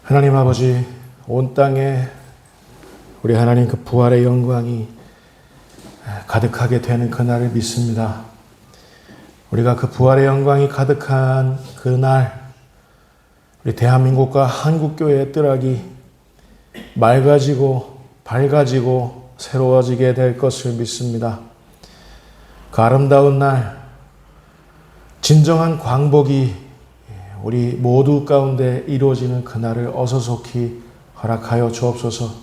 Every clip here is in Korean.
하나님 아버지, 온 땅에 우리 하나님 그 부활의 영광이 가득하게 되는 그날을 믿습니다. 우리가 그 부활의 영광이 가득한 그날, 우리 대한민국과 한국교회의 뜰락이 맑아지고 밝아지고 새로워지게 될 것을 믿습니다. 그 아름다운 날, 진정한 광복이 우리 모두 가운데 이루어지는 그날을 어서속히 허락하여 주옵소서.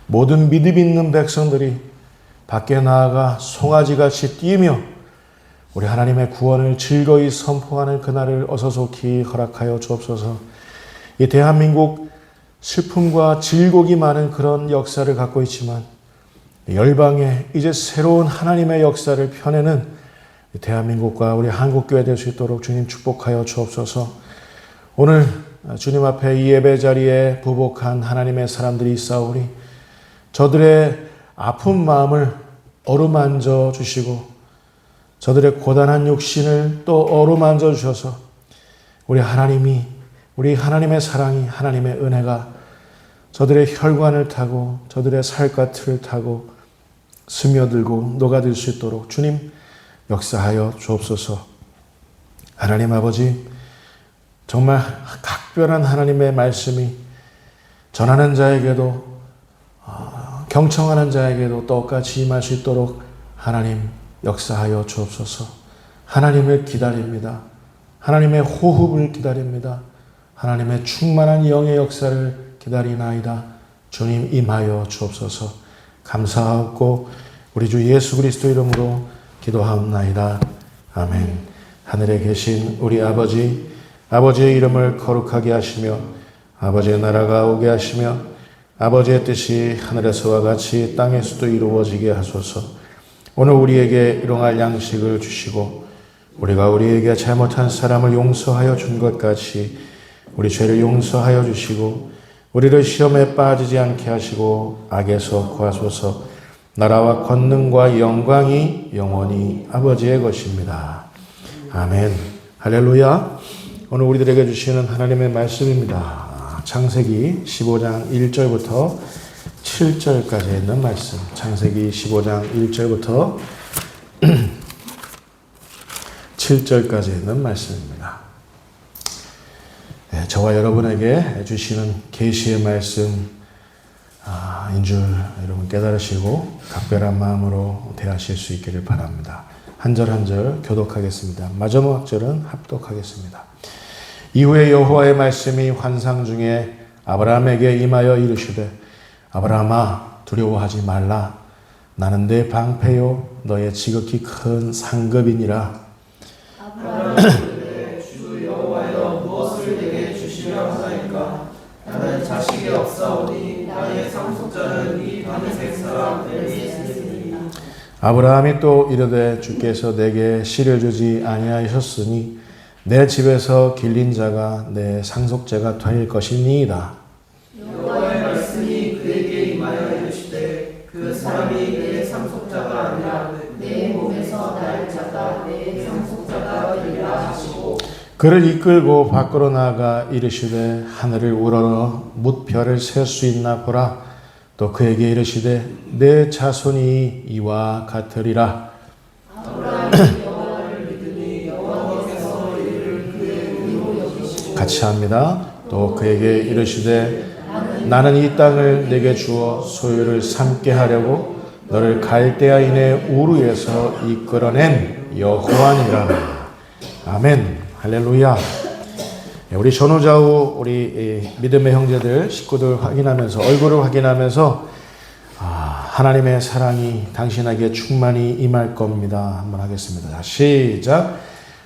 모든 믿음 있는 백성들이 밖에 나아가 송아지같이 뛰며 우리 하나님의 구원을 즐거이 선포하는 그날을 어서속히 허락하여 주옵소서. 이 대한민국 슬픔과 질곡이 많은 그런 역사를 갖고 있지만 열방에 이제 새로운 하나님의 역사를 펴내는 대한민국과 우리 한국교회 될 수 있도록 주님 축복하여 주옵소서. 오늘 주님 앞에 이 예배 자리에 부복한 하나님의 사람들이 있사오니 저들의 아픈 마음을 어루만져 주시고 저들의 고단한 육신을 또 어루만져 주셔서 우리 하나님의 사랑이, 하나님의 은혜가 저들의 혈관을 타고 저들의 살갗을 타고 스며들고 녹아들 수 있도록 주님 역사하여 주옵소서. 하나님 아버지, 정말 각별한 하나님의 말씀이 전하는 자에게도 경청하는 자에게도 똑같이 임할 수 있도록 하나님 역사하여 주옵소서. 하나님을 기다립니다. 하나님의 호흡을 기다립니다. 하나님의 충만한 영의 역사를 기다리나이다. 주님 임하여 주옵소서. 감사하고 우리 주 예수 그리스도 이름으로 기도하옵나이다. 아멘. 하늘에 계신 우리 아버지의 이름을 거룩하게 하시며 아버지의 나라가 오게 하시며 아버지의 뜻이 하늘에서와 같이 땅에서도 이루어지게 하소서. 오늘 우리에게 일용할 양식을 주시고 우리가 우리에게 잘못한 사람을 용서하여 준 것 같이 우리 죄를 용서하여 주시고 우리를 시험에 빠지지 않게 하시고 악에서 구하소서. 나라와 권능과 영광이 영원히 아버지의 것입니다. 아멘. 할렐루야. 오늘 우리들에게 주시는 하나님의 말씀입니다. 창세기 15장 1절부터 7절까지 있는 말씀. 창세기 15장 1절부터 7절까지 있는 말씀입니다. 네, 저와 여러분에게 주시는 계시의 말씀 인 줄 여러분 깨달으시고 각별한 마음으로 대하실 수 있기를 바랍니다. 한 절 한 절 교독하겠습니다. 마지막 절은 합독하겠습니다. 이후에 여호와의 말씀이 환상 중에 아브라함에게 임하여 이르시되 아브라함아 두려워하지 말라. 나는 내 방패요 너의 지극히 큰 상급이니라. 아브라함이 주 여호와여 무엇을 내게 주시려 하나이까. 나는 자식이 없사오니 나의 상속자는 이 다메섹 사람 엘리에셀이니. 아브라함이 또 이르되 주께서 내게 씨를 주지 아니하셨으니 내 집에서 길린 자가 내 상속자가 될 것이니이다. 여호와의 말씀이 그에게 임하여 이르시되 그 사람이 내 상속자가 아니라 내 몸에서 날 자가 내 상속자가 되리라 하시고 그를 이끌고 밖으로 나아가 이르시되 하늘을 우러러 뭇별을 셀 수 있나 보라. 또 그에게 이르시되 내 자손이 이와 같으리라. 같이 합니다. 또 그에게 이르시되 나는 이 땅을 내게 주어 소유를 삼게 하려고 너를 갈대아인의 우르에서 이끌어낸 여호와니라. 아멘. 할렐루야. 우리 전후좌우 우리 믿음의 형제들 식구들 확인하면서 얼굴을 확인하면서 하나님의 사랑이 당신에게 충만히 임할 겁니다. 한번 하겠습니다. 자, 시작.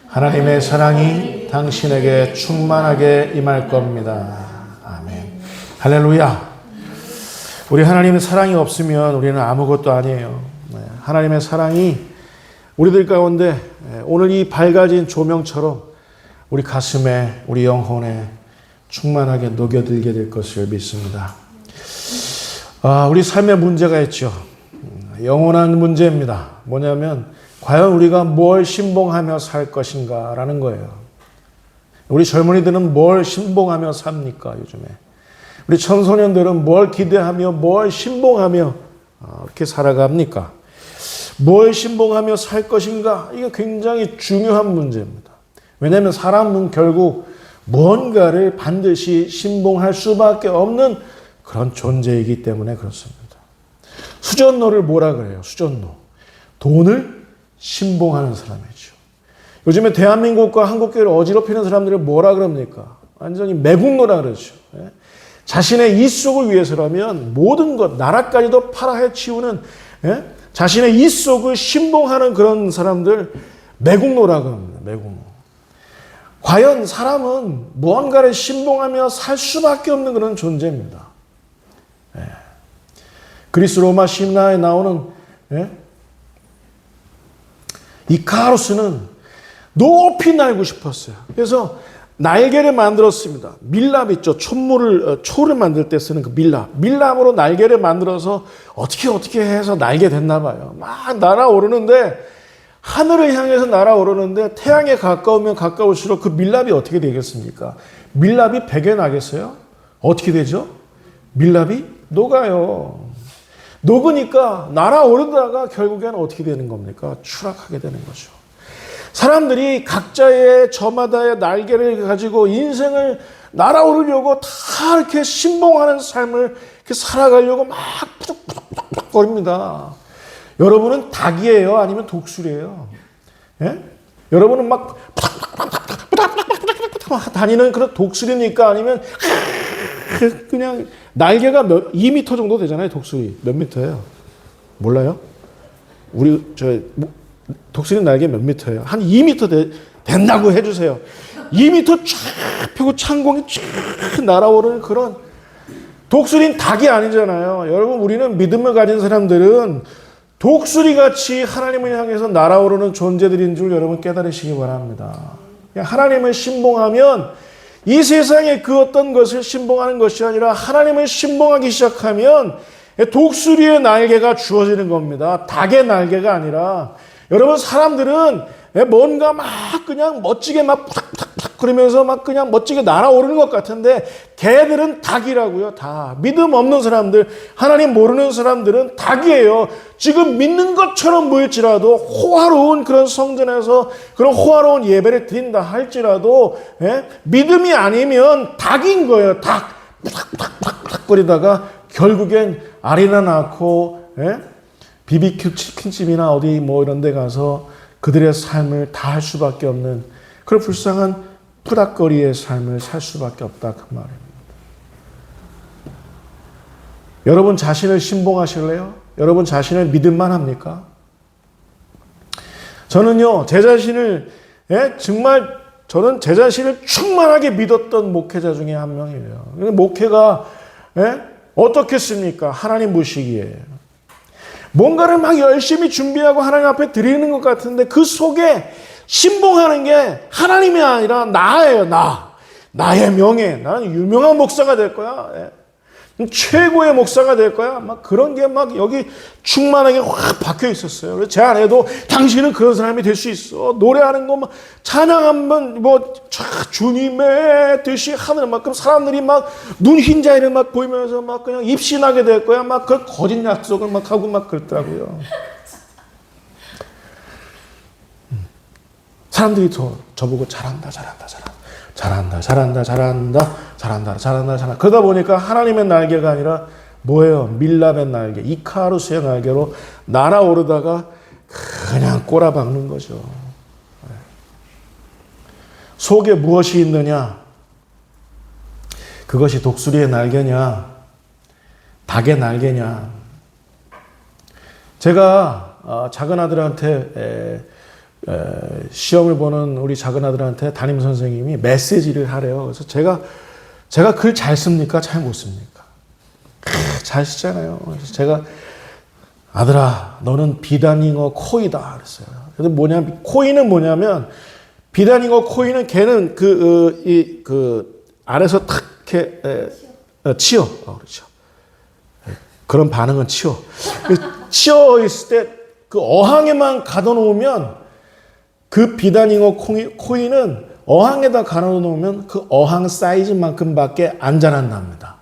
하나님의 사랑이 당신에게 충만하게 임할 겁니다. 아멘. 할렐루야. 우리 하나님의 사랑이 없으면 우리는 아무것도 아니에요. 하나님의 사랑이 우리들 가운데 오늘 이 밝아진 조명처럼 우리 가슴에, 우리 영혼에 충만하게 녹여들게 될 것을 믿습니다. 우리 삶에 문제가 있죠. 영원한 문제입니다. 뭐냐면 과연 우리가 뭘 신봉하며 살 것인가 라는 거예요. 우리 젊은이들은 뭘 신봉하며 삽니까 요즘에? 우리 청소년들은 뭘 기대하며 뭘 신봉하며 이렇게 살아갑니까? 뭘 신봉하며 살 것인가? 이게 굉장히 중요한 문제입니다. 왜냐하면 사람은 결국 무언가를 반드시 신봉할 수밖에 없는 그런 존재이기 때문에 그렇습니다. 수전노를 뭐라 그래요? 수전노. 돈을 신봉하는 사람이죠. 요즘에 대한민국과 한국교회를 어지럽히는 사람들을 뭐라 그럽니까? 완전히 매국노라 그러죠. 자신의 이속을 위해서라면 모든 것, 나라까지도 팔아헤치우는 자신의 이속을 신봉하는 그런 사람들 매국노라고 합니다. 매국노. 과연 사람은 무언가를 신봉하며 살 수밖에 없는 그런 존재입니다. 그리스 로마 신화에 나오는 이카루스는 높이 날고 싶었어요. 그래서 날개를 만들었습니다. 밀랍 있죠. 초를 만들 때 쓰는 그 밀랍. 밀랍으로 날개를 만들어서 어떻게 해서 날게 됐나 봐요. 막 날아오르는데 하늘을 향해서 날아오르는데 태양에 가까우면 가까울수록 그 밀랍이 어떻게 되겠습니까? 밀랍이 백에 나겠어요? 어떻게 되죠? 밀랍이 녹아요. 녹으니까 날아오르다가 결국에는 어떻게 되는 겁니까? 추락하게 되는 거죠. 사람들이 각자의 저마다의 날개를 가지고 인생을 날아오르려고 다 이렇게 신봉하는 삶을 이렇게 살아가려고 막 푸덕푸덕 거립니다. 여러분은 닭이에요? 아니면 독수리예요? 예? 여러분은 막 다니는 그런 독수리입니까? 아니면 그냥 날개가 2m 정도 되잖아요. 독수리 몇 미터예요? 몰라요? 독수리 날개 몇 미터예요? 한 2m 된다고 해주세요. 2m 쫙 펴고 창공이 쫙 날아오르는 그런 독수리는 닭이 아니잖아요. 여러분 우리는 믿음을 가진 사람들은 독수리같이 하나님을 향해서 날아오르는 존재들인 줄 여러분 깨달으시기 바랍니다. 하나님을 신봉하면 이 세상에 그 어떤 것을 신봉하는 것이 아니라 하나님을 신봉하기 시작하면 독수리의 날개가 주어지는 겁니다. 닭의 날개가 아니라. 여러분 사람들은 뭔가 막 그냥 멋지게 막 푸닥푸닥 그러면서 막 그냥 멋지게 날아오르는 것 같은데 걔들은 닭이라고요. 다 믿음 없는 사람들, 하나님 모르는 사람들은 닭이에요. 지금 믿는 것처럼 보일지라도 호화로운 그런 성전에서 그런 호화로운 예배를 드린다 할지라도 믿음이 아니면 닭인 거예요. 닭 푸닥푸닥 거리다가 결국엔 알이나 낳고 BBQ 치킨집이나 어디 뭐 이런 데 가서 그들의 삶을 다 할 수밖에 없는 그런 불쌍한 푸닥거리의 삶을 살 수밖에 없다 그 말입니다. 여러분 자신을 신봉하실래요? 여러분 자신을 믿음만 합니까? 저는요 제 자신을 정말 저는 제 자신을 충만하게 믿었던 목회자 중에 한 명이에요. 목회가 어떻겠습니까? 하나님 보시기에 뭔가를 막 열심히 준비하고 하나님 앞에 드리는 것 같은데 그 속에 신봉하는 게 하나님이 아니라 나예요. 나의 명예. 나는 유명한 목사가 될 거야. 최고의 목사가 될 거야. 막 그런 게 막 여기 충만하게 확 박혀 있었어요. 그래서 제 안에도 당신은 그런 사람이 될 수 있어. 노래하는 거 막 찬양하면 뭐 주님의 뜻이 하늘만큼 사람들이 막 눈 흰자위를 막 보이면서 막 그냥 입신하게 될 거야. 막 그 거짓 약속을 막 하고 막 그랬더라고요. 사람들이 저보고 잘한다. 그러다 보니까 하나님의 날개가 아니라 뭐예요? 밀랍의 날개, 이카루스의 날개로 날아오르다가 그냥 꼬라박는 거죠. 속에 무엇이 있느냐? 그것이 독수리의 날개냐? 닭의 날개냐? 제가 작은 아들한테 시험을 보는 우리 작은 아들한테 담임 선생님이 메시지를 하래요. 그래서 제가 글 잘 씁니까? 잘 못 씁니까? 잘 쓰잖아요. 그래서 제가 아들아, 너는 비단잉어 코이다 그랬어요. 그래서 코이는 뭐냐면 비단잉어 코이는 걔는 그 알에서 탁 이렇게 치어. 그렇죠. 그런 반응은 치어. 치어 있을 때 그 어항에만 가둬놓으면 그 비단잉어 코이는 어항에다 가둬놓으면 그 어항 사이즈만큼밖에 안 자란답니다.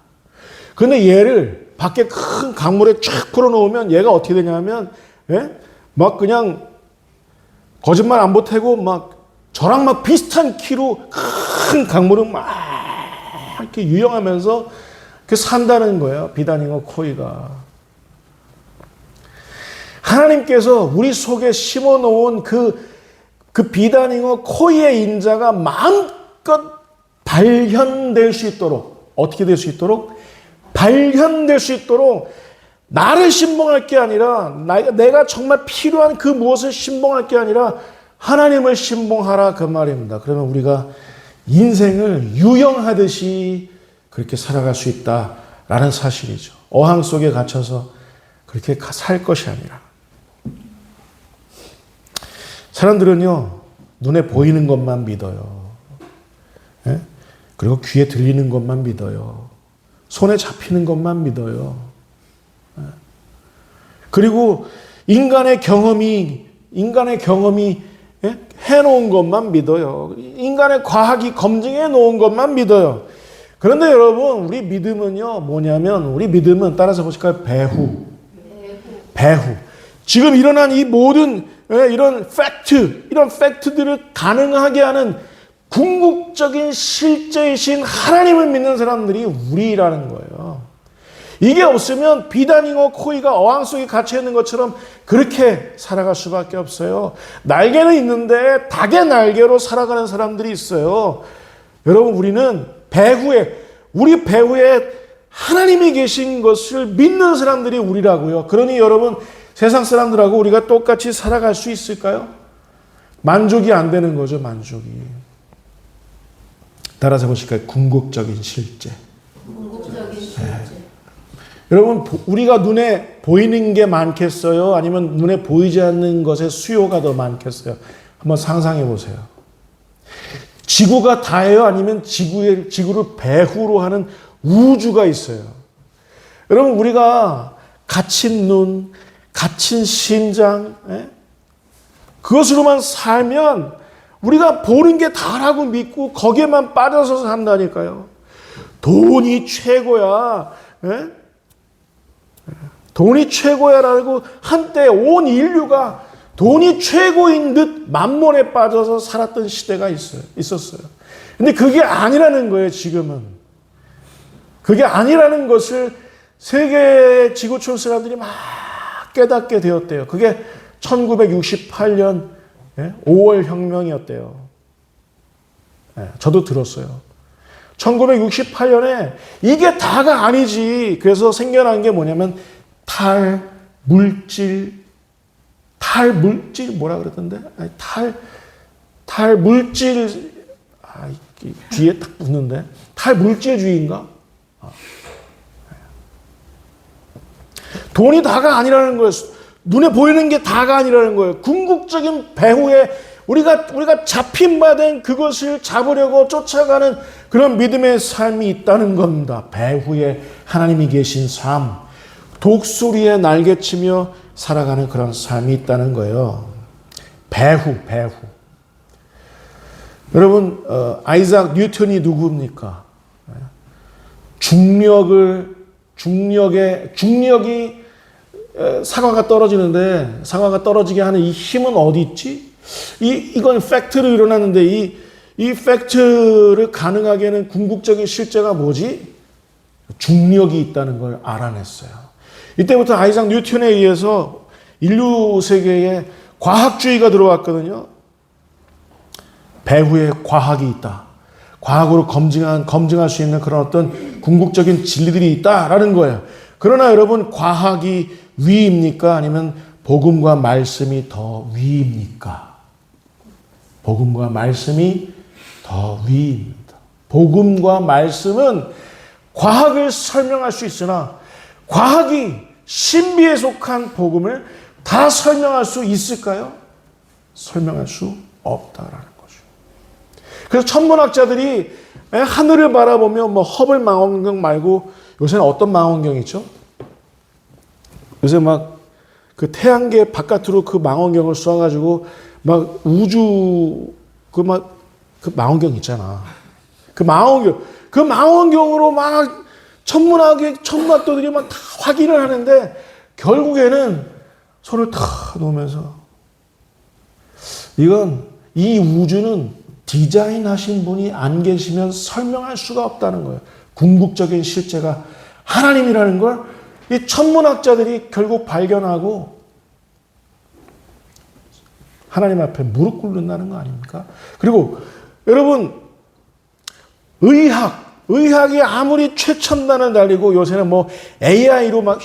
근데 얘를 밖에 큰 강물에 쫙 풀어놓으면 얘가 어떻게 되냐면, 예? 막 그냥 거짓말 안 보태고 막 저랑 막 비슷한 키로 큰 강물은 막 이렇게 유영하면서 그 산다는 거예요. 비단잉어 코이가. 하나님께서 우리 속에 심어놓은 그 비단잉어 코이의 인자가 마음껏 발현될 수 있도록, 어떻게 될 수 있도록? 발현될 수 있도록 나를 신봉할 게 아니라, 내가 정말 필요한 그 무엇을 신봉할 게 아니라 하나님을 신봉하라, 그 말입니다. 그러면 우리가 인생을 유영하듯이 그렇게 살아갈 수 있다라는 사실이죠. 어항 속에 갇혀서 그렇게 살 것이 아니라. 사람들은요, 눈에 보이는 것만 믿어요. 예? 그리고 귀에 들리는 것만 믿어요. 손에 잡히는 것만 믿어요. 예? 그리고 인간의 경험이 예? 해놓은 것만 믿어요. 인간의 과학이 검증해 놓은 것만 믿어요. 그런데 여러분, 우리 믿음은요, 뭐냐면, 우리 믿음은 따라서 보실까요? 배후. 지금 일어난 이 모든 이런 팩트들을 가능하게 하는 궁극적인 실제이신 하나님을 믿는 사람들이 우리라는 거예요. 이게 없으면 비단잉어 코이가 어항 속에 갇혀 있는 것처럼 그렇게 살아갈 수밖에 없어요. 날개는 있는데 닭의 날개로 살아가는 사람들이 있어요. 여러분, 우리는 우리 배후에 하나님이 계신 것을 믿는 사람들이 우리라고요. 그러니 여러분, 세상 사람들하고 우리가 똑같이 살아갈 수 있을까요? 만족이 안 되는 거죠, 만족이. 따라서 보실까요? 궁극적인 실제. 네. 여러분, 우리가 눈에 보이는 게 많겠어요? 아니면 눈에 보이지 않는 것의 수요가 더 많겠어요? 한번 상상해 보세요. 지구가 다예요? 아니면 지구를 배후로 하는 우주가 있어요? 여러분, 우리가 갇힌 눈, 갇힌 심장, 그것으로만 살면 우리가 보는 게 다라고 믿고 거기에만 빠져서 산다니까요. 돈이 최고야. 돈이 최고야라고 한때 온 인류가 돈이 최고인 듯 만몬에 빠져서 살았던 시대가 있었어요. 근데 그게 아니라는 거예요, 지금은. 그게 아니라는 것을 세계 지구촌 사람들이 막 깨닫게 되었대요. 그게 1968년 5월 혁명이었대요. 저도 들었어요. 1968년에 이게 다가 아니지. 그래서 생겨난 게 뭐냐면 탈물질 뭐라 그랬던데? 아니, 탈물질, 뒤에 딱 붙는데? 탈물질주의인가? 돈이 다가 아니라는 거예요. 눈에 보이는 게 다가 아니라는 거예요. 궁극적인 배후에 우리가 잡힌 바 된 그것을 잡으려고 쫓아가는 그런 믿음의 삶이 있다는 겁니다. 배후에 하나님이 계신 삶, 독수리에 날개치며 살아가는 그런 삶이 있다는 거예요. 배후. 여러분, 아이작 뉴턴이 누구입니까? 중력이 사과가 떨어지는데 사과가 떨어지게 하는 이 힘은 어디 있지? 이건 팩트로 일어났는데 이 팩트를 가능하게 하는 궁극적인 실제가 뭐지? 중력이 있다는 걸 알아냈어요. 이때부터 아이작 뉴턴에 의해서 인류 세계에 과학주의가 들어왔거든요. 배후에 과학이 있다. 과학으로 검증할 수 있는 그런 어떤 궁극적인 진리들이 있다라는 거예요. 그러나 여러분, 과학이 위입니까? 아니면 복음과 말씀이 더 위입니까? 복음과 말씀이 더 위입니다. 복음과 말씀은 과학을 설명할 수 있으나 과학이 신비에 속한 복음을 다 설명할 수 있을까요? 설명할 수 없다라는 거죠. 그래서 천문학자들이 하늘을 바라보며 허블 망원경 말고 요새는 어떤 망원경이 있죠? 요새 막 그 태양계 바깥으로 그 망원경을 쏴가지고 막 우주 그 망원경 있잖아. 그 망원경으로 막 천문학도들이 막 다 확인을 하는데 결국에는 손을 탁 놓으면서 이 우주는 디자인하신 분이 안 계시면 설명할 수가 없다는 거예요. 궁극적인 실제가 하나님이라는 걸 이 천문학자들이 결국 발견하고 하나님 앞에 무릎 꿇는다는 거 아닙니까? 그리고 여러분 의학이 아무리 최첨단을 달리고 요새는 뭐 AI로 막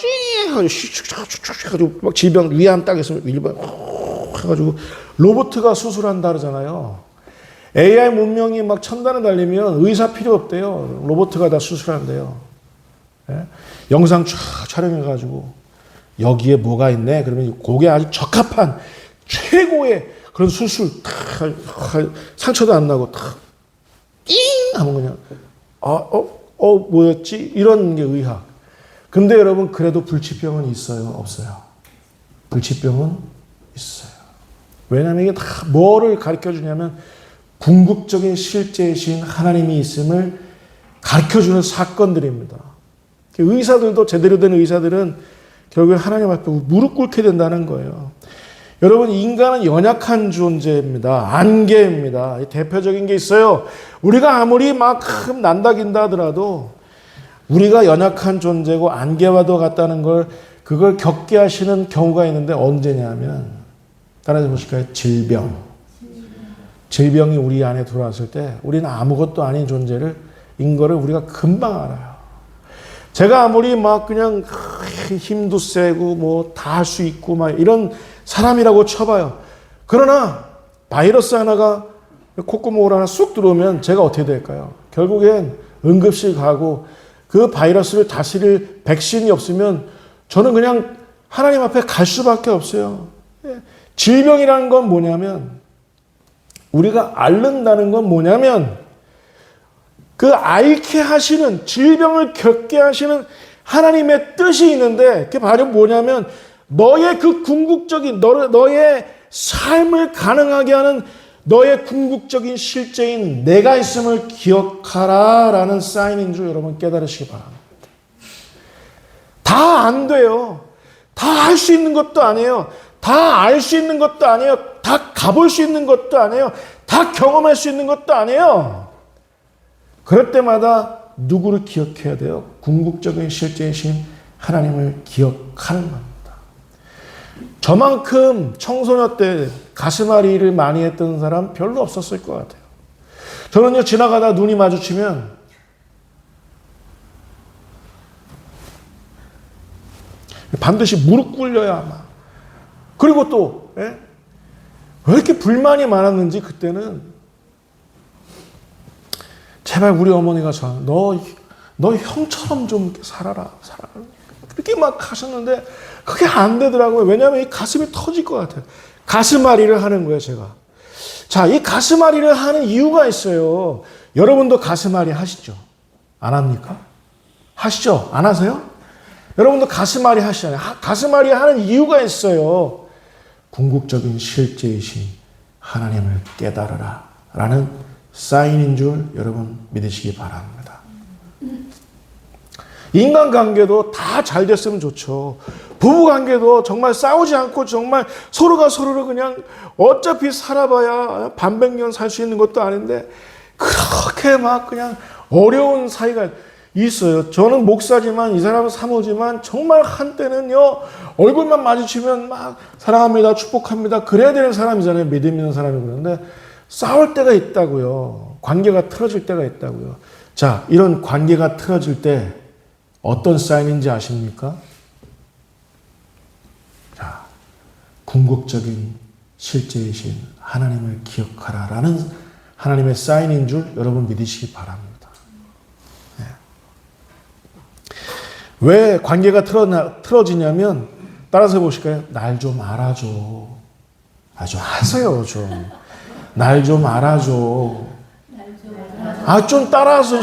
해가지고 막 질병 위암 딱 있으면 일반 해가지고 로봇가 수술한다 그러잖아요. AI 문명이 막 첨단을 달리면 의사 필요 없대요. 로봇가 다 수술한대요. 예? 영상 쫙 촬영해가지고 여기에 뭐가 있네. 그러면 그게 아주 적합한 최고의 그런 수술 상처도 안 나고 띵 하면 그냥 뭐였지? 이런 게 의학. 근데 여러분 그래도 불치병은 있어요? 없어요? 불치병은 있어요. 왜냐하면 이게 다 뭐를 가르쳐 주냐면 궁극적인 실제이신 하나님이 있음을 가르쳐 주는 사건들입니다. 의사들도 제대로 된 의사들은 결국에 하나님 앞에 무릎 꿇게 된다는 거예요. 여러분 인간은 연약한 존재입니다. 안개입니다. 대표적인 게 있어요. 우리가 아무리 막 난다긴다 하더라도 우리가 연약한 존재고 안개와도 같다는 걸 그걸 겪게 하시는 경우가 있는데 언제냐면 따라해 보실까요? 질병이 우리 안에 들어왔을 때 우리는 아무것도 아닌 존재인 거를 우리가 금방 알아요. 제가 아무리 막 그냥 힘도 세고 뭐 다 할 수 있고 막 이런 사람이라고 쳐봐요. 그러나 바이러스 하나가 콧구멍으로 하나 쑥 들어오면 제가 어떻게 될까요? 결국엔 응급실 가고 그 바이러스를 다스릴 백신이 없으면 저는 그냥 하나님 앞에 갈 수밖에 없어요. 질병이라는 건 뭐냐면 우리가 앓는다는 건 뭐냐면 그 앓게 하시는 질병을 겪게 하시는 하나님의 뜻이 있는데 그게 바로 뭐냐면 너의 그 궁극적인 너의 삶을 가능하게 하는 너의 궁극적인 실제인 내가 있음을 기억하라 라는 사인인 줄 여러분 깨달으시기 바랍니다. 다 안 돼요. 다 할 수 있는 것도 아니에요. 다 알 수 있는 것도 아니에요. 다 가볼 수 있는 것도 아니에요. 다 경험할 수 있는 것도 아니에요. 그럴 때마다 누구를 기억해야 돼요? 궁극적인 실제이신 하나님을 기억하는 겁니다. 저만큼 청소년 때 가슴앓이를 많이 했던 사람 별로 없었을 것 같아요. 저는요 지나가다 눈이 마주치면 반드시 무릎 꿇려야 아마. 그리고 또 왜 이렇게 불만이 많았는지 그때는 제발 우리 어머니가 너 형처럼 좀 살아라. 그렇게 막 하셨는데 그게 안 되더라고요. 왜냐하면 이 가슴이 터질 것 같아요. 가슴앓이를 하는 거예요, 제가. 자, 이 가슴앓이를 하는 이유가 있어요. 여러분도 가슴앓이 하시죠? 안 합니까? 하시죠? 안 하세요? 여러분도 가슴앓이 하시잖아요. 가슴앓이 하는 이유가 있어요. 궁극적인 실제이신 하나님을 깨달으라 라는 사인인 줄 여러분 믿으시기 바랍니다. 인간관계도 다 잘 됐으면 좋죠. 부부관계도 정말 싸우지 않고 정말 서로가 서로를 그냥 어차피 살아봐야 반백년 살 수 있는 것도 아닌데 그렇게 막 그냥 어려운 사이가 있어요. 저는 목사지만 이 사람은 사모지만 정말 한때는요 얼굴만 마주치면 막 사랑합니다 축복합니다 그래야 되는 사람이잖아요. 믿음 있는 사람이. 그런데 싸울 때가 있다고요. 관계가 틀어질 때가 있다고요. 자, 이런 관계가 틀어질 때 어떤 사인인지 아십니까? 자, 궁극적인 실제이신 하나님을 기억하라라는 하나님의 사인인 줄 여러분 믿으시기 바랍니다. 네. 왜 관계가 틀어지냐면 따라서 보실까요? 날 좀 알아줘. 좀 하세요 좀. 날 좀 알아줘. 좀 따라서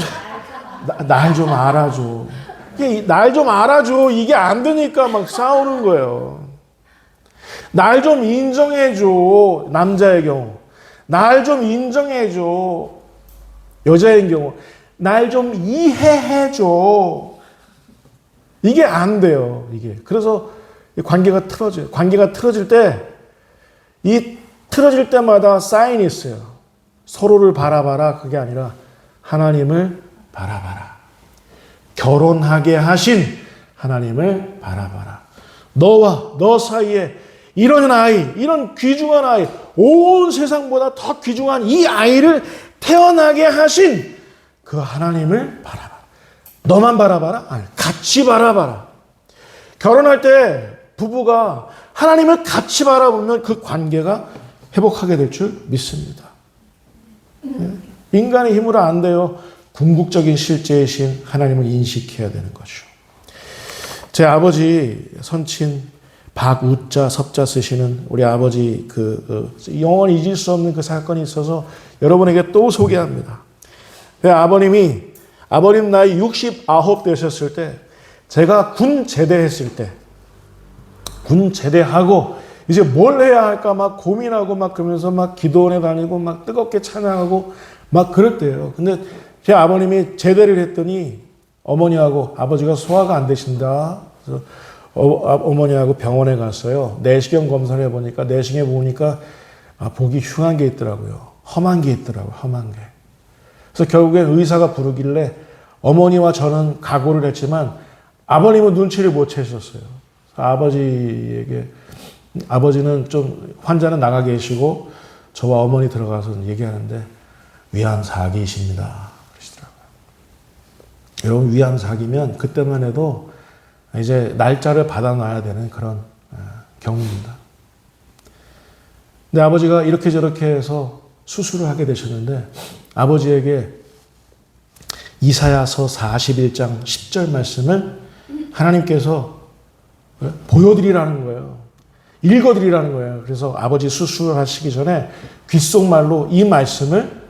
날 좀 알아줘. 날 좀 알아줘. 이게 안 되니까 막 싸우는 거예요. 날 좀 인정해줘. 남자의 경우. 날 좀 인정해줘. 여자의 경우. 날 좀 이해해줘. 이게 안 돼요. 이게. 그래서 이 관계가 틀어져요. 관계가 틀어질 때, 이 틀어질 때마다 사인이 있어요. 서로를 바라봐라. 그게 아니라 하나님을 바라봐라. 결혼하게 하신 하나님을 바라봐라. 너와 너 사이에 이런 아이, 이런 귀중한 아이, 온 세상보다 더 귀중한 이 아이를 태어나게 하신 그 하나님을 바라봐라. 너만 바라봐라? 아니, 같이 바라봐라. 결혼할 때 부부가 하나님을 같이 바라보면 그 관계가 회복하게 될 줄 믿습니다. 인간의 힘으로 안 돼요. 궁극적인 실제이신 하나님을 인식해야 되는 거죠. 제 아버지 선친 박우자 섭자 쓰시는 우리 아버지 영원히 잊을 수 없는 그 사건이 있어서 여러분에게 또 소개합니다. 아버님 나이 69 되셨을 때, 제가 군 제대했을 때, 군 제대하고 이제 뭘 해야 할까 막 고민하고 막 그러면서 막 기도원에 다니고 막 뜨겁게 찬양하고 막 그럴 때예요. 근데 제 아버님이 제대를 했더니 어머니하고 아버지가 소화가 안 되신다. 그래서 어머니하고 병원에 갔어요. 내시경 검사를 해보니까, 내시경에 보니까 보기 흉한 게 있더라고요. 험한 게 있더라고요. 험한 게. 그래서 결국엔 의사가 부르길래 어머니와 저는 각오를 했지만 아버님은 눈치를 못 채셨어요. 아버지는 좀 환자는 나가 계시고 저와 어머니 들어가서 얘기하는데 위암 4기이십니다. 그러시더라고요. 여러분, 위암 4기면 그때만 해도 이제 날짜를 받아놔야 되는 그런 경우입니다. 근데 아버지가 이렇게 저렇게 해서 수술을 하게 되셨는데 아버지에게 이사야서 41장 10절 말씀을 하나님께서 보여드리라는 거예요. 읽어드리라는 거예요. 그래서 아버지 수술을 하시기 전에 귓속말로 이 말씀을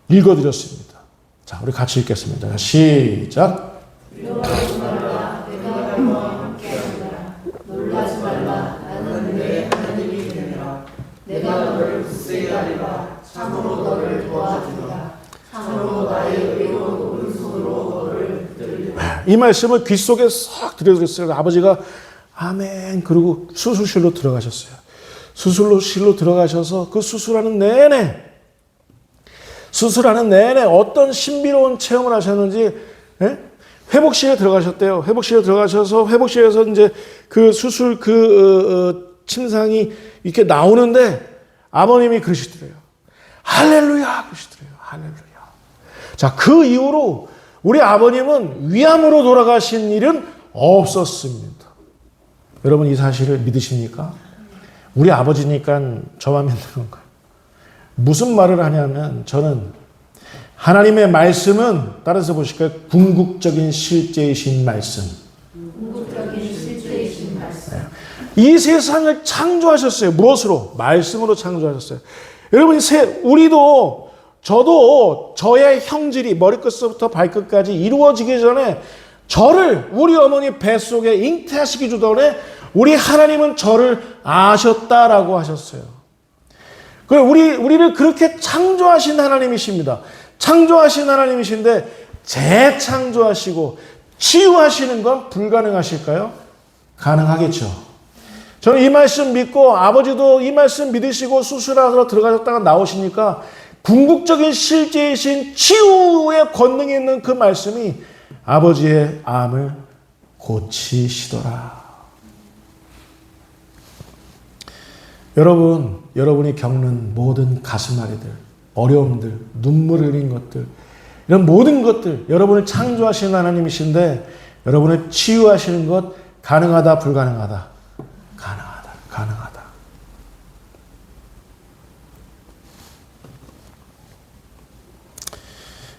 읽어드렸습니다. 자, 우리 같이 읽겠습니다. 시작. 두려워하지 말라. 내가 너와 함께하리라. 놀라지 말라. 나는 내 하나님이 되리라. 내가 너를 굳세게 하리라. 참으로 너를 도와주리라. 참으로 나의 의로운 오른손으로 너를 붙들리라. 이 말씀을 귓속에 싹 들여드렸어요. 아버지가 아멘 그러고 수술실로 들어가셨어요. 수술실로 들어가셔서 그 수술하는 내내 어떤 신비로운 체험을 하셨는지, 회복실에 들어가셨대요. 회복실에 들어가셔서 회복실에서 이제 그 수술 침상이 이렇게 나오는데 아버님이 그러시더래요. 할렐루야! 그러시더래요. 할렐루야. 자, 그 이후로 우리 아버님은 위암으로 돌아가신 일은 없었습니다. 여러분, 이 사실을 믿으십니까? 우리 아버지니까 저만 믿는 건가요? 무슨 말을 하냐면, 저는 하나님의 말씀은, 따라서 보실까요? 궁극적인 실제이신 말씀. 궁극적인 실제이신 말씀. 이 세상을 창조하셨어요. 무엇으로? 말씀으로 창조하셨어요. 여러분, 저도 저의 형질이 머리끝부터 발끝까지 이루어지기 전에 우리 어머니 뱃속에 잉태하시기 전에 우리 하나님은 저를 아셨다라고 하셨어요. 우리를 그렇게 창조하신 하나님이십니다. 창조하신 하나님이신데 재창조하시고 치유하시는 건 불가능하실까요? 가능하겠죠. 저는 이 말씀 믿고, 아버지도 이 말씀 믿으시고 수술하러 들어가셨다가 나오시니까 궁극적인 실제이신 치유의 권능이 있는 그 말씀이 아버지의 암을 고치시더라. 여러분이 겪는 모든 가슴앓이들, 어려움들, 눈물을 흘린 것들, 이런 모든 것들, 여러분을 창조하시는 하나님이신데 여러분을 치유하시는 것 가능하다, 불가능하다? 가능하다.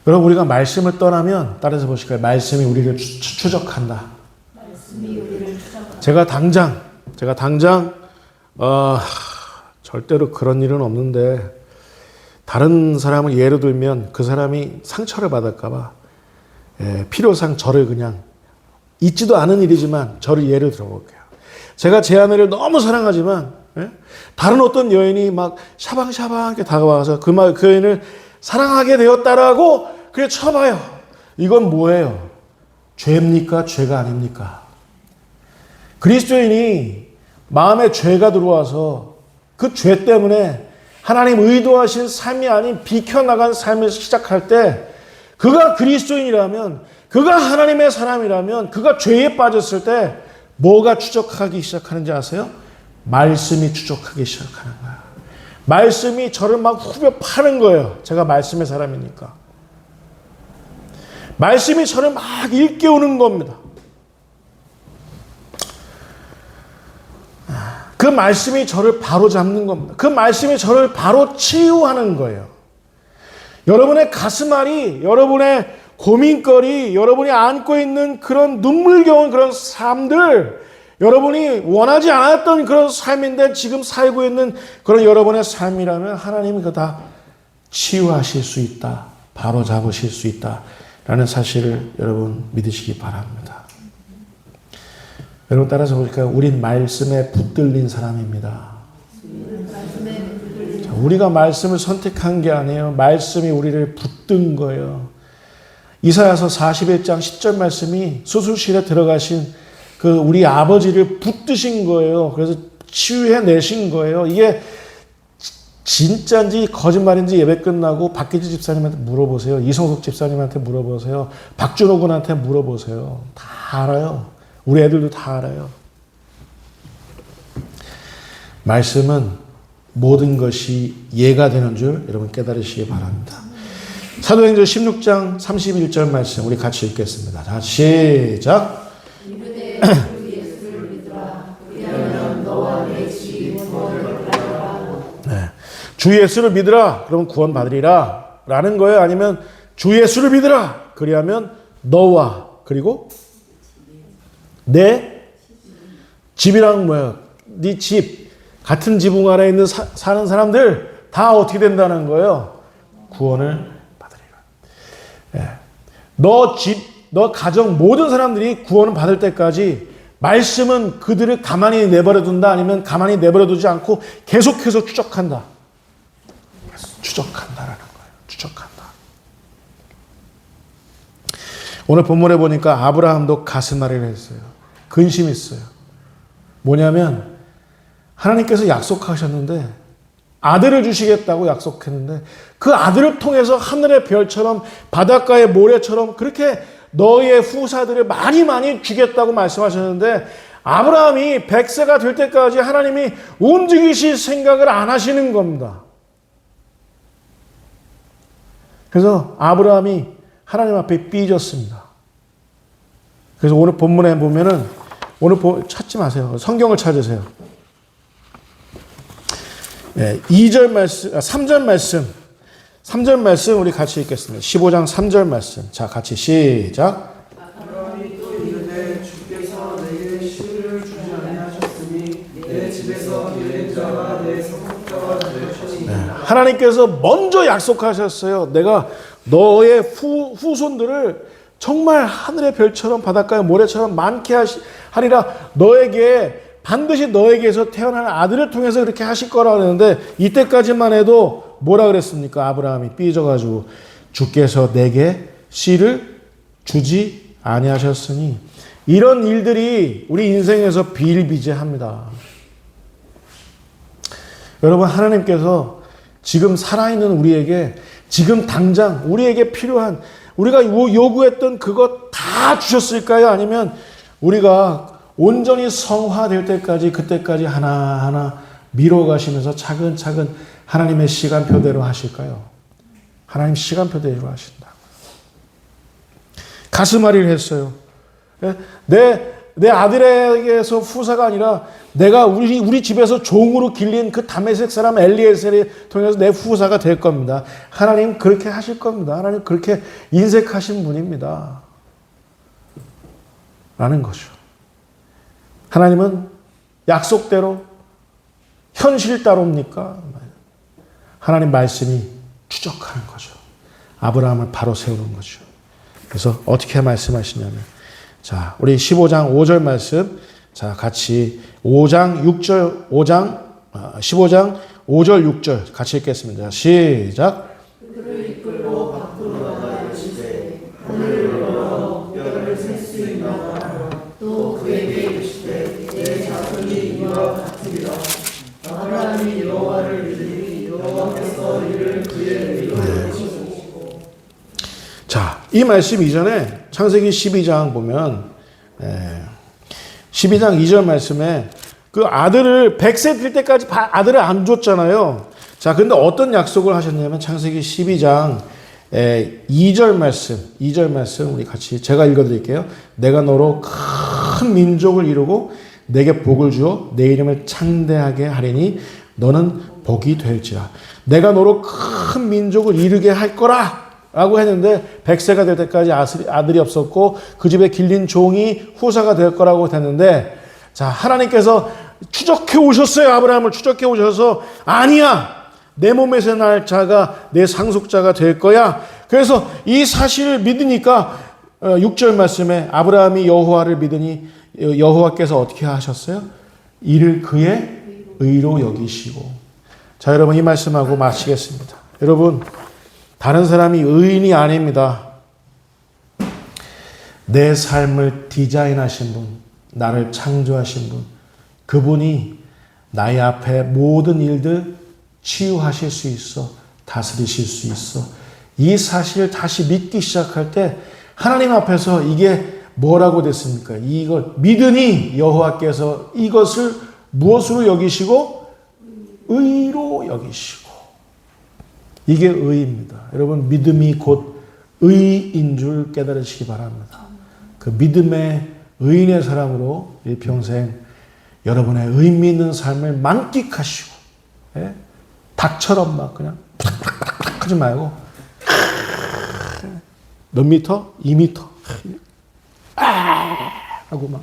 여러분, 우리가 말씀을 떠나면, 따라서 보실까요? 말씀이 우리를 추적한다. 말씀이 우리를 추적한다. 제가 당장 절대로 그런 일은 없는데, 다른 사람을 예로 들면 그 사람이 상처를 받을까봐 필요상 저를 그냥, 있지도 않은 일이지만 저를 예를 들어볼게요. 제가 제 아내를 너무 사랑하지만 다른 어떤 여인이 막 샤방샤방 이렇게 다가와서 그 여인을 사랑하게 되었다라고 그래 쳐봐요. 이건 뭐예요? 죄입니까? 죄가 아닙니까? 그리스도인이 마음에 죄가 들어와서 그 죄 때문에 하나님 의도하신 삶이 아닌 비켜나간 삶을 시작할 때 그가 그리스도인이라면, 그가 하나님의 사람이라면, 그가 죄에 빠졌을 때 뭐가 추적하기 시작하는지 아세요? 말씀이 추적하기 시작하는 거야. 말씀이 저를 막 후벼 파는 거예요. 제가 말씀의 사람이니까. 말씀이 저를 막 일깨우는 겁니다. 그 말씀이 저를 바로 잡는 겁니다. 그 말씀이 저를 바로 치유하는 거예요. 여러분의 가슴앓이, 여러분의 고민거리, 여러분이 안고 있는 그런 눈물겨운 그런 삶들, 여러분이 원하지 않았던 그런 삶인데 지금 살고 있는 그런 여러분의 삶이라면 하나님이 그거 다 치유하실 수 있다. 바로 잡으실 수 있다라는 사실을 여러분 믿으시기 바랍니다. 여러분 따라서 보니까 우린 말씀에 붙들린 사람입니다. 자, 우리가 말씀을 선택한 게 아니에요. 말씀이 우리를 붙든 거예요. 이사야서 41장 10절 말씀이 수술실에 들어가신 그 우리 아버지를 붙드신 거예요. 그래서 치유해 내신 거예요. 이게 진짜인지 거짓말인지 예배 끝나고 박기지 집사님한테 물어보세요. 이성석 집사님한테 물어보세요. 박준호 군한테 물어보세요. 다 알아요. 우리 애들도 다 알아요. 말씀은 모든 것이 예가 되는 줄 여러분 깨달으시기 바랍니다. 사도행전 16장 31절 말씀 우리 같이 읽겠습니다. 자, 시작. 네. 주 예수를 믿으라. 그러면 구원 받으리라. 라는 거예요. 아니면 주 예수를 믿으라. 그리하면 너와 그리고 내 집이랑 뭐야? 네 집, 같은 지붕 아래 있는 사는 사람들 다 어떻게 된다는 거예요? 구원을 받으리라. 예. 너 집, 너 가정 모든 사람들이 구원을 받을 때까지 말씀은 그들을 가만히 내버려 둔다 아니면 가만히 내버려 두지 않고 계속해서 추적한다. 추적한다라는 거예요. 추적한다. 오늘 본문에 보니까 아브라함도 가슴앓이를 했어요. 근심했어요. 뭐냐면 하나님께서 약속하셨는데 아들을 주시겠다고 약속했는데 그 아들을 통해서 하늘의 별처럼 바닷가의 모래처럼 그렇게 너의 후사들을 많이 주겠다고 말씀하셨는데 아브라함이 100세가 될 때까지 하나님이 움직이실 생각을 안 하시는 겁니다. 그래서 아브라함이 하나님 앞에 삐졌습니다. 그래서 오늘 본문에 보면은 오늘 찾지 마세요. 성경을 찾으세요. 네, 2절 말씀, 3절 말씀. 3절 말씀 우리 같이 읽겠습니다. 15장 3절 말씀. 자, 같이 시작. 아브라함이 또 이르되 주께서 내게 씨를 주지 아니하셨으니 내 집에서 기른 자가 내 성육자가 되셨으니. 하나님께서 먼저 약속하셨어요. 내가 너의 후손들을 정말 하늘의 별처럼 바닷가의 모래처럼 많게 하리라. 너에게 반드시 너에게서 태어난 아들을 통해서 그렇게 하실 거라고 그랬는데 이때까지만 해도 뭐라 그랬습니까? 아브라함이 삐져가지고 주께서 내게 씨를 주지 아니하셨으니 이런 일들이 우리 인생에서 비일비재합니다. 여러분 하나님께서 지금 살아있는 우리에게 지금 당장 우리에게 필요한 우리가 요구했던 그것 다 주셨을까요? 아니면 우리가 온전히 성화될 때까지 그때까지 하나하나 미뤄가시면서 차근차근 하나님의 시간표대로 하실까요? 하나님 시간표대로 하신다. 가슴앓이를 했어요. 내 아들에게서 후사가 아니라 내가 우리 집에서 종으로 길린 그 다메섹 사람 엘리에셀을 통해서 내 후사가 될 겁니다. 하나님 그렇게 하실 겁니다. 하나님 그렇게 인색하신 분입니다. 라는 거죠. 하나님은 약속대로 현실 따로입니까? 하나님 말씀이 추적하는 거죠. 아브라함을 바로 세우는 거죠. 그래서 어떻게 말씀하시냐면 자, 우리 15장 5절 말씀 자, 같이 15장 5절 5절 6절 같이 읽겠습니다. 시작. 그를 이끌고 밖으로 나가시되 하늘을 열어 별을 셀 수 있나이다. 또 그에게 이르시되 자, 이 말씀 이전에 창세기 12장 보면 12장 2절 말씀에 그 아들을 100세 될 때까지 아들을 안 줬잖아요. 자, 근데 어떤 약속을 하셨냐면 창세기 12장 2절 말씀 우리 같이 제가 읽어드릴게요. 내가 너로 큰 민족을 이루고 내게 복을 주어 내 이름을 창대하게 하리니 너는 복이 될지라. 내가 너로 큰 민족을 이루게 할 거라 라고 했는데 100세가 될 때까지 아들이 없었고 그 집에 길린 종이 후사가 될 거라고 됐는데, 자, 하나님께서 추적해 오셨어요. 아브라함을 추적해 오셔서 아니야, 내 몸에서 날 자가 내 상속자가 될 거야. 그래서 이 사실을 믿으니까 6절 말씀에 아브라함이 여호와를 믿으니 여호와께서 어떻게 하셨어요? 이를 그의 의로 여기시고. 자, 여러분 이 말씀하고 마치겠습니다. 여러분, 다른 사람이 의인이 아닙니다. 내 삶을 디자인하신 분, 나를 창조하신 분, 그분이 나의 앞에 모든 일들 치유하실 수 있어, 다스리실 수 있어. 이 사실을 다시 믿기 시작할 때 하나님 앞에서 이게 뭐라고 됐습니까? 이걸 믿으니 여호와께서 이것을 무엇으로 여기시고? 의로 여기시고. 이게 의입니다. 여러분, 믿음이 곧 의인 줄 깨달으시기 바랍니다. 그 믿음의 의인의 사람으로 일평생 여러분의 의미 있는 삶을 만끽하시고, 예? 닭처럼 막 그냥 팍팍팍 하지 말고 몇 미터? 2미터 하고 막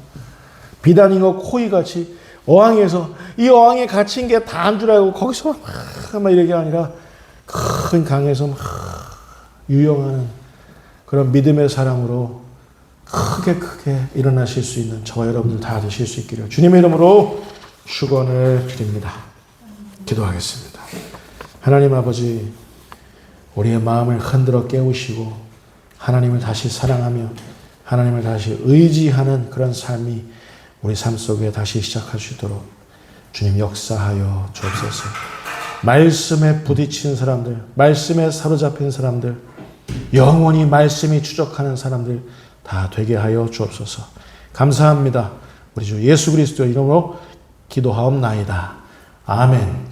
비단잉어 코이같이 어항에서 이 어항에 갇힌 게 다 한 줄 알고 거기서 막 이렇게 아니라 큰 강에서 막 유영하는 그런 믿음의 사람으로 크게 일어나실 수 있는 저와 여러분들 다 되실 수 있기를 주님의 이름으로 축원을 드립니다. 기도하겠습니다. 하나님 아버지, 우리의 마음을 흔들어 깨우시고 하나님을 다시 사랑하며 하나님을 다시 의지하는 그런 삶이 우리 삶 속에 다시 시작할 수 있도록 주님 역사하여 주옵소서. 말씀에 부딪힌 사람들, 말씀에 사로잡힌 사람들, 영원히 말씀이 추적하는 사람들 다 되게 하여 주옵소서. 감사합니다. 우리 주 예수 그리스도의 이름으로 기도하옵나이다. 아멘.